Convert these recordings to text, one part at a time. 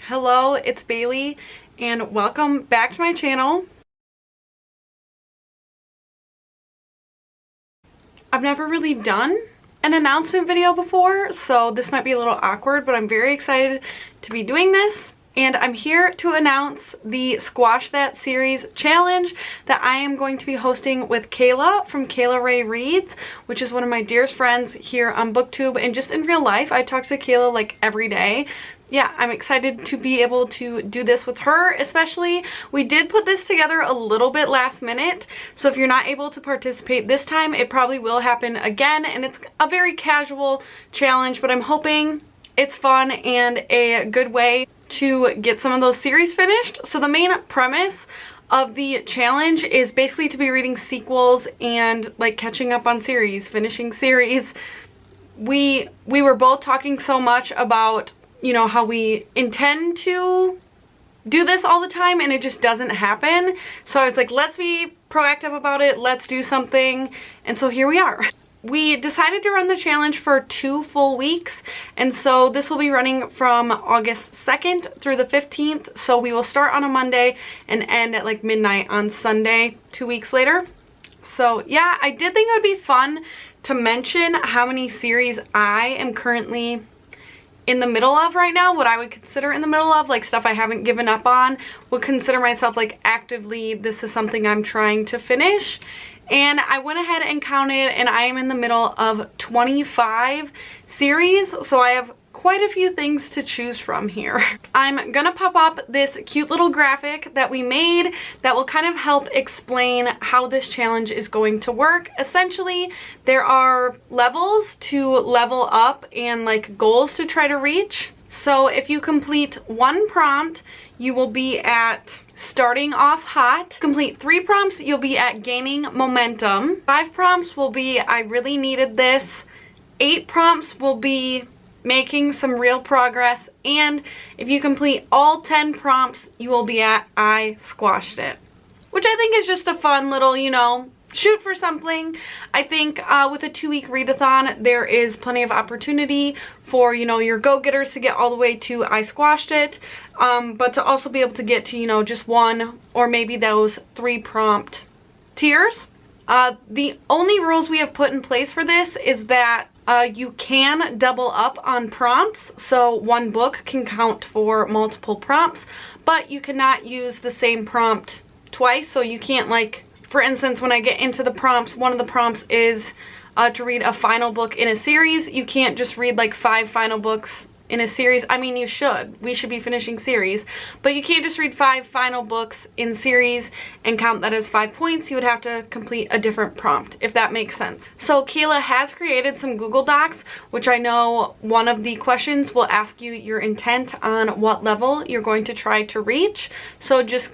Hello, it's Bailey and welcome back to my channel. I've never really done an announcement video before, so this might be a little awkward, but I'm very excited to be doing this. And I'm here to announce the Squash That series challenge that I am going to be hosting with Kayla from Kayla Ray Reads, which is one of my dearest friends here on BookTube and just in real life. I talk to Kayla like every day. Yeah, I'm excited to be able to do this with her, especially. We did put this together a little bit last minute, so if you're not able to participate this time, it probably will happen again, and it's a very casual challenge, but I'm hoping it's fun and a good way to get some of those series finished. So the main premise of the challenge is basically to be reading sequels and like catching up on series, finishing series. We were both talking so much about, you know, how we intend to do this all the time and it just doesn't happen. So I was like, let's be proactive about it, let's do something. And so here we are. We decided to run the challenge for 2 full weeks, and so this will be running from August 2nd through the 15th. So we will start on a Monday and end at like midnight on Sunday 2 weeks later. So yeah, I did think it would be fun to mention how many series I am currently in the middle of right now, what I would consider in the middle of, like stuff I haven't given up on, would consider myself like actively, this is something I'm trying to finish. And I went ahead and counted, and I am in the middle of 25 series, so I have quite a few things to choose from here. I'm gonna pop up this cute little graphic that we made that will kind of help explain how this challenge is going to work. Essentially, there are levels to level up and like goals to try to reach. So if you complete 1 prompt, you will be at starting off hot. Complete 3 prompts, you'll be at gaining momentum. 5 prompts will be I really needed this. 8 prompts will be making some real progress. And if you complete all 10 prompts, you will be at I squashed it. Which I think is just a fun little, you know, shoot for something. I think with a 2-week readathon, there is plenty of opportunity for, you know, your go-getters to get all the way to I squashed it, but to also be able to get to, you know, just 1 or maybe those 3 prompt tiers. The only rules we have put in place for this is that you can double up on prompts, so 1 book can count for multiple prompts, but you cannot use the same prompt twice. So you can't, like, for instance, when I get into the prompts, one of the prompts is to read a final book in a series. You can't just read like 5 final books in a series. I mean, you should. We should be finishing series. But you can't just read 5 final books in series and count that as 5 points. You would have to complete a different prompt, if that makes sense. So Kayla has created some Google Docs, which I know one of the questions will ask you your intent on what level you're going to try to reach. So just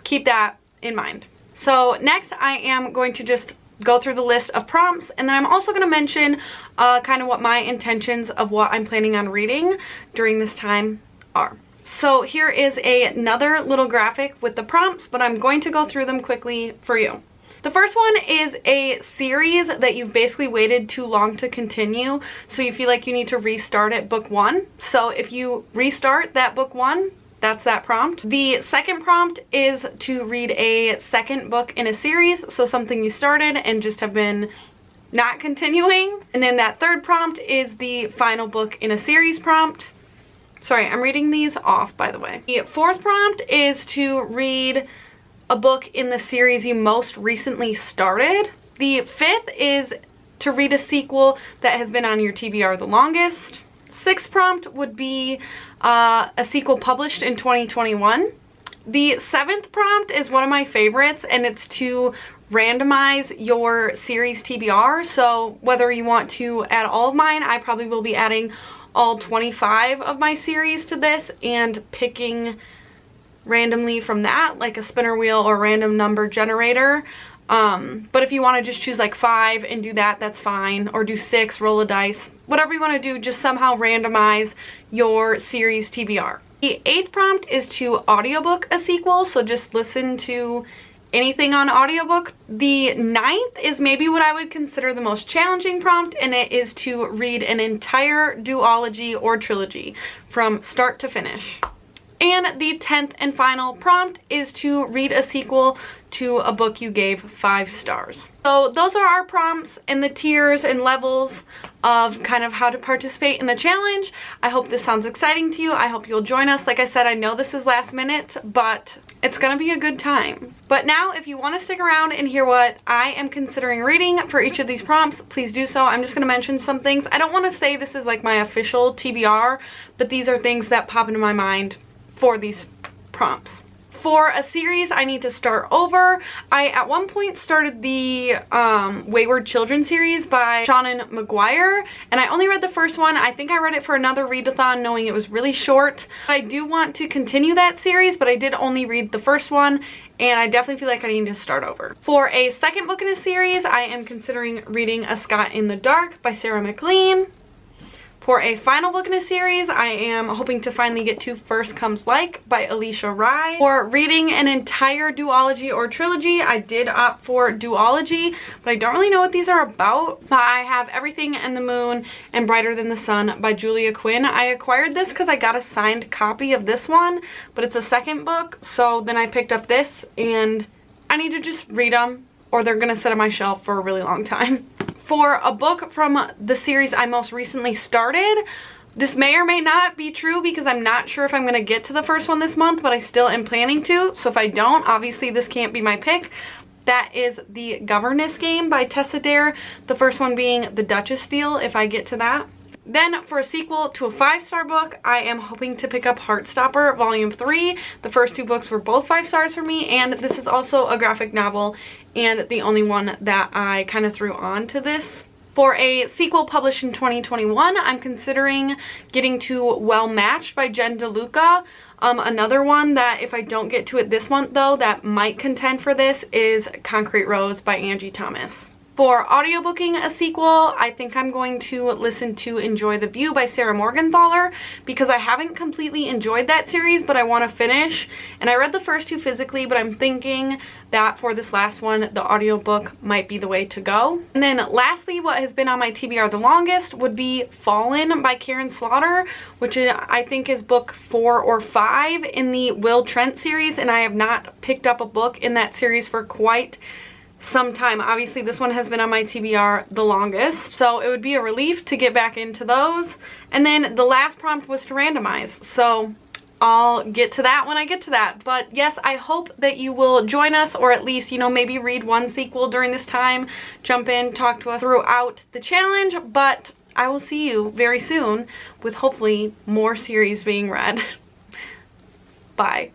keep that in mind. So next I am going to just go through the list of prompts, and then I'm also going to mention kind of what my intentions of what I'm planning on reading during this time are. So here is another little graphic with the prompts, but I'm going to go through them quickly for you. The first one is a series that you've basically waited too long to continue, so you feel like you need to restart at book 1. So if you restart that book 1, that's that prompt. The second prompt is to read a 2nd book in a series, so something you started and just have been not continuing. And then that 3rd prompt is the final book in a series prompt. Sorry, I'm reading these off, by the way. The 4th prompt is to read a book in the series you most recently started. The 5th is to read a sequel that has been on your TBR the longest. 6th prompt would be a sequel published in 2021. The 7th prompt is one of my favorites, and it's to randomize your series TBR. So whether you want to add all of mine, I probably will be adding all 25 of my series to this and picking randomly from that, like a spinner wheel or random number generator. But if you want to just choose like 5 and do that, that's fine. Or do 6, roll a dice. Whatever you want to do, just somehow randomize your series TBR. The 8th prompt is to audiobook a sequel, so just listen to anything on audiobook. The 9th is maybe what I would consider the most challenging prompt, and it is to read an entire duology or trilogy from start to finish. And the 10th and final prompt is to read a sequel to a book you gave 5 stars. So those are our prompts and the tiers and levels of kind of how to participate in the challenge. I hope this sounds exciting to you. I hope you'll join us. Like I said, I know this is last minute, but it's gonna be a good time. But now, if you want to stick around and hear what I am considering reading for each of these prompts, please do so. I'm just gonna mention some things. I don't want to say this is like my official TBR, but these are things that pop into my mind for these prompts. For a series I need to start over, I at one point started the Wayward Children series by Shannon McGuire, and I only read the first one. I think I read it for another readathon knowing it was really short. I do want to continue that series, but I did only read the first one, and I definitely feel like I need to start over. For a second book in a series, I am considering reading A Scot in the Dark by Sarah McLean. For a final book in a series, I am hoping to finally get to First Comes Like by Alicia Rye. For reading an entire duology or trilogy, I did opt for duology, but I don't really know what these are about. But I have Everything and the Moon and Brighter Than the Sun by Julia Quinn. I acquired this because I got a signed copy of this one, but it's a second book, so then I picked up this, and I need to just read them or they're gonna sit on my shelf for a really long time. For a book from the series I most recently started, this may or may not be true because I'm not sure if I'm going to get to the first one this month, but I still am planning to. So if I don't, obviously this can't be my pick. That is The Governess Game by Tessa Dare, the first one being The Duchess Deal if I get to that. Then for a sequel to a 5-star book, I am hoping to pick up Heartstopper Volume 3. The first 2 books were both 5 stars for me, and this is also a graphic novel and the only one that I kind of threw on to this. For a sequel published in 2021, I'm considering getting to Well Matched by Jen DeLuca. Another one that if I don't get to it this month though, that might contend for this is Concrete Rose by Angie Thomas. For audiobooking a sequel, I think I'm going to listen to Enjoy the View by Sarah Morgenthaler because I haven't completely enjoyed that series, but I want to finish. And I read the first 2 physically, but I'm thinking that for this last one, the audiobook might be the way to go. And then lastly, what has been on my TBR the longest would be Fallen by Karen Slaughter, which I think is book 4 or 5 in the Will Trent series, and I have not picked up a book in that series for quite some time. Obviously this one has been on my TBR the longest, so it would be a relief to get back into those. And then the last prompt was to randomize, so I'll get to that when I get to that. But yes, I hope that you will join us, or at least, you know, maybe read one sequel during this time, jump in, talk to us throughout the challenge. But I will see you very soon with hopefully more series being read. Bye.